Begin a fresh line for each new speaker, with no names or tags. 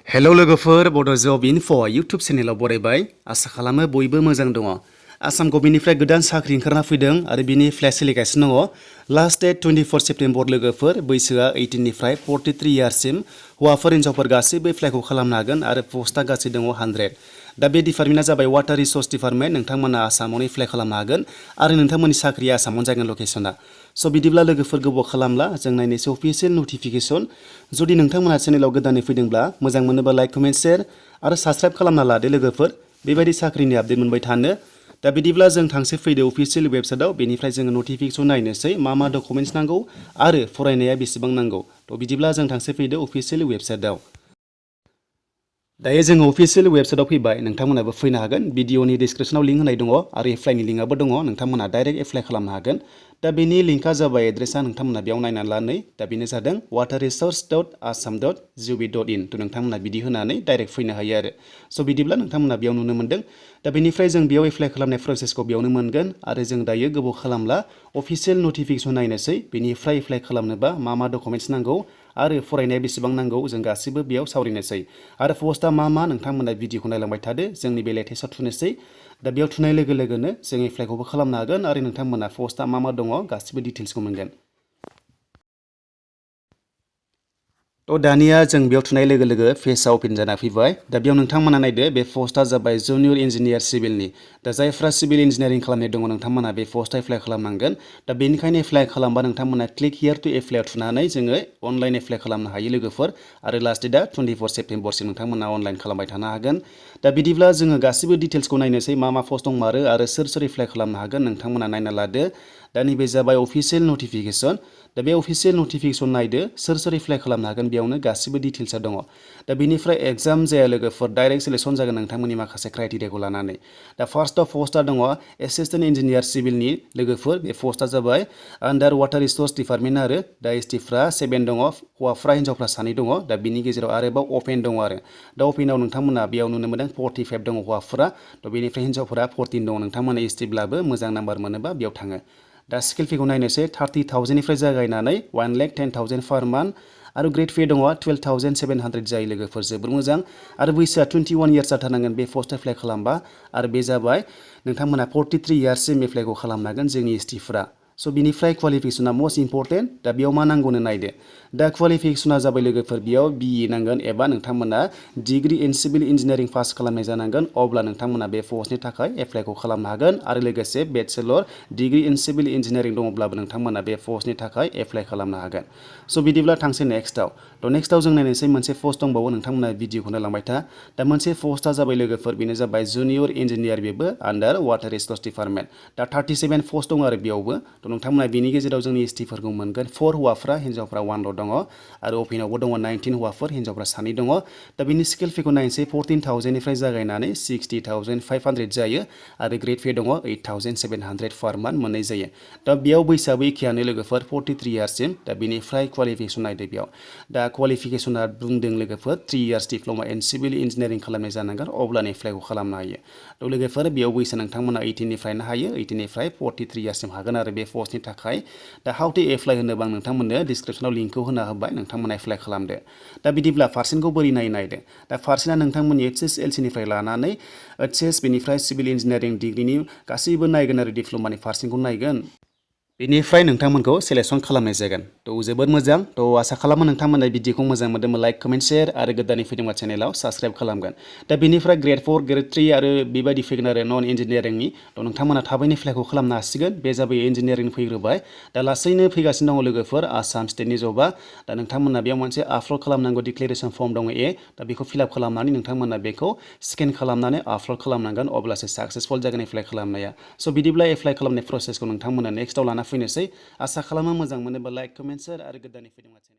Hello लोगोफोर बड' जब enough' YouTube चेनेलाव बरायबाय आसा खालामो बयबो मोजां दङ। आसाम गभर्नमेन्टनिफ्राय गोदान साख्रि ओंखारना फैदों आरो बिनि फ्लेक्स सोलिगासिनो दङ। लास्ट डेट 24 सेप्तेम्बर लोगोफोर बैसोआ 18 निफ्राय 43 इयार्ससिम हौवाफोर हिन्जावफोर गासैबो एप्लाइखौ खालामनो हागोन आरो पस्टआ गासै दङ 100। दा बे डिपार्टमेन्टआ जाबाय वाटार रिसोर्स डिपार्टमेन्ट। नोंथांमोना आसामावनो एप्लाइ खालामनो हागोन आरो नोंथांमोननि साख्रिया आसामावनो जागोन लकेसना। स' बिदिब्ला लोगोफोर गोबाव खालामला जों नायनोसै अफिसियेल नटिफिकेसन। जुदि नोंथांमोना चेनेलाव गोदानै फैदोंब्ला मोजां मोनोबा लाइक कमेन्ट शेयार आरो साबस्क्राइब खालामना लादो लोगोफोर बेबायदि साख्रिनि आपडेट मोनबाय थानो। दा बिदिब्ला जों थांसै फैदो अफिसियेल वेबसाइटआव बेनिफ्राय जोङो नटिफिकेसन नायनोसै मा डकुमेन्ट्स नांगौ आरो फरायनाया बेसेबां नांगौ। थ' बिदिब्ला जों थांसै फैदो अफिसियेल वेबसाइटआव। दायो जोङो अफिसियेल वेबसाइटआव फैबाय नोंथांमोनाबो फैनो हागोन। भिडिअनि डिसक्रिपसनाव लिंक होनाय दङ आरो एप्लाइनि लिंकआबो दङ। नोंथांमोना डाइरेक्ट एप्लाइ खालामनो हागोन। दा बेनि लिंकआ जाबाय एड्रेसा नोंथांमोना बेयाव नायनानै ला नै। दा बेनो जादों waterresource.assam.gov.in। थ' नोंथांमोना बिदि होनानै डाइरेक्ट फैनो हायो आरो। स' बिदिब्ला नोंथांमोना बेयाव नुनो मोन्दों। दा बेनिफ्राय जों बेयाव एप्लाइ खालामनाय प्रसेसखौ बेयावनो मोनगोन आरो जों दायो गोबाव खालामला अफिसियेल नटिफिकेसन नायनोसै बेनिफ्राय एप्लाइ खालामनोबा मा डकुमेन्ट्स नांगौ आरो फरायनाया बेसेबां नांगौ जों गासिबो बेयाव सावरायनोसै आरो पस्टआ मा नोंथांमोना भिडिअखौ नायलांबाय थादो। जोंनि बे लेटेस्टआव थुनोसै। दा बेयाव थुनाय लोगो लोगोनो जों एप्लाइखौबो खालामनो हागोन आरो नोंथांमोना पस्टआ मा दङ गासिबो डिटेल्सखौ मोनगोन। थ' दानिया जों बेयाव थुनाय लोगो लोगो पेजआ अपेन जाना फैबाय। दा बेयाव नोंथांमोना नायदो बे पस्टआ जाबाय जुनियर इन्जिनियार सिभिलनि। दा जायफ्रा सिभिल इन्जिनियारिं खालामनाय दङ नोंथांमोना बे पस्टआव एप्लाइ खालामनांगोन। दा बेनिखायनो एप्लाइ खालामबा नोंथांमोना क्लिक हियार टु एप्लाइ थुनानै जोङो अनलाइन एप्लाइ खालामनो हायो लोगोफोर आरो लास्ट डेटआ 24 सेप्तेम्बरसिम नोंथांमोना अनलाइन खालामबाय थानो हागोन। दा बिदिब्ला जोङो गासिबो डिटेल्सखौ नायनोसै मा पस्ट दंमारो आरो सोर एप्लाइ खालामनो हागोन नोंथांमोना नायना लादो। दा नैबे जाबाय अफिसियेल नटिफिकेसन। दा बे अफिसियेल नटिफिकेसन नायदो सोर एप्लाइ खालामनो हागोन बेयावनो गासिबो डिटेल्सआ दङ। दा बेनिफ्राय एग्जाम जाया लोगोफोर डाइरेक्ट सिलेक्सन जागोन नोंथांमोननि माखासे क्राइटेरियाखौ लानानै। दा फार्स्टआव पस्टआ दङ एसिस्टेन्ट इन्जिनियार सिभिलनि लोगोफोर। बे पस्टआ जाबाय आन्डार वाटार रिसोर्स डिपार्टमेन्ट आरो दा एसटिफ्रा 7 दङ हौवाफ्रा हिन्जावफ्रा 2 दङ। दा बिनि गेजेराव आरोबाव अपेन दङ आरो दा अपेनाव नोंथांमोना बेयाव नुनो मोनदों 45 दङ हौवाफ्रा। थ' बेनिफ्राय हिन्जावफोरा 14 दङ। नोंथांमोना एसटिब्लाबो मोजां नाम्बार मोनोबा बेयाव थाङो। दा स्केल फिखौ नायनोसै 30,000निफ्राय जागायनानै 1,10,000 पार मान्थ आरो ग्रेड पे दङ 12,700 जायो लोगोफोर जोबोर मोजां आरो बैसोआ 21 इयार्स जाथारनांगोन बे पस्ट एप्लाइ खालामबा आरो बे जाबाय नोंथांमोना 43 इयार्ससिम एप्लाइखौ खालामनो हागोन जोंनि एसटिफ्रा। स' बिनिफ्राय क्वालिफिकेसना मस्ट इम्परटेन्ट। दा बेयाव मा नांगौनो नायदो। दा क्वालिफिकेसना जाबाय लोगोफोर बेयाव बिए नांगोन एबा नोंथांमोना degree in civil engineering pass खालामनाय जानांगोन अब्ला नोंथांमोना बे पस्टनि थाखाय एप्लाइखौ खालामनो हागोन आरो लोगोसे bachelor degree in civil engineering दङब्लाबो नोंथांमोना बे पस्टनि थाखाय एप्लाइ खालामनो हागोन। स' बिदिब्ला थांसै नेक्स्टआव। थ' नेक्स्टआव जों नायनोसै मोनसे पस्ट दंबावो नोंथांमोना भिडिअखौ नायलांबाय था। दा मोनसे पस्टआ जाबाय लोगोफोर बेनो जाबाय जुनियर इन्जिनियार बेबो आन्डार वाटार रिसोर्स डिपार्टमेन्ट। दा 37 पस्ट दं आरो बेयावबो। थ' नोंथांमोना बेनि गेजेराव जोंनि एसटिफोरखौ मोनगोन 4 हौवाफ्रा हिन्जावफ्रा 1ल' दङ आरो अपेनावबो दङ 19 हौवाफोर हिन्जावफ्रा 2 दङ। दा बिनि स्केल फिखौ नायनोसै 14,000निफ्राय जागायनानै 60,500 जायो आरो ग्रेड पे दङ 8,700 पार मान्थ मोननाय जायो। दा बेयाव बैसोआबो एखेयानो लोगोफोर 43 इयार्ससिम। दा बेनिफ्राय क्वालिफिकेसन नायदो बेयाव। दा क्वालिफिकेसना बुंदों लोगोफोर 3 years diploma in civil engineering खालामनाय जानांगोन अब्लानो एप्लाइखौ खालामनो हायो। थ' लोगोफोर बेयाव बैसो नोंथांमोना 18निफ्रायनो हायो 18निफ्राय 43 इयार्ससिम हागोन आरो बे पस्टनि थाखाय। दा हाउ टु एप्लाइ होनोबा आं नोंथांमोननो डिसक्रिपसनाव लिंकखौ होना होबाय नोंथांमोना एप्लाइ खालामदो। दा बिदिब्ला पार्सेन्टखौ बोरै नायदो। दा पार्सेन्टआ नोंथांमोननि HSLCनिफ्राय लानानै HS बेनिफ्राय सिभिल इन्जिनियारिं डिग्रीनि गासैबो नायगोन आरो डिप्ल'मानि पार्सेन्टखौ नायगोन। बेनिफ्राय नोंथांमोनखौ सेलेक्सन खालामनाय जागोन। थ' जोबोद मोजां। थ' आसा खालामो नोंथांमोना भिडिअखौ मोजां मोनदोंबा लाइक कमेन्ट शेयार आरो गोदानै फैदोंबा चेनेलाव साबस्क्राइब खालामगोन। दा बेनिफ्राय ग्रेड 4 ग्रेड 3 आरो बेबायदि फैगोन आरो नन इन्जिनियारिंनि। थ' नोंथांमोना थाबैनो एप्लाइखौ खालामनो हासिगोन। बे जाबाय इन्जिनियारिं फैग्रोबाय। दा लासैनो फैगासिनो दङ लोगोफोर आसाम स्टेटनि जबा। दा नोंथांमोना बेयाव मोनसे आपल'ड खालामनांगौ डिक्लेरेसन फर्म दङ दा बेखौ फिलआप खालामनानै नोंथांमोना बेखौ स्केन खालामनानै आपल'ड खालामनांगोन अब्लासो साक्सेसफुल जागोन एप्लाइ खालामनाया। स' बिदिब्ला एप्लाइ खालामनाय प्रसेसखौ नोंथांमोना नेक्स्टआव लाना फैनोसै। आसा खालामो मोजां मोनोबा लाइक कमेन्ट शेयार आरो गोदानै फैदोंबा चेनेल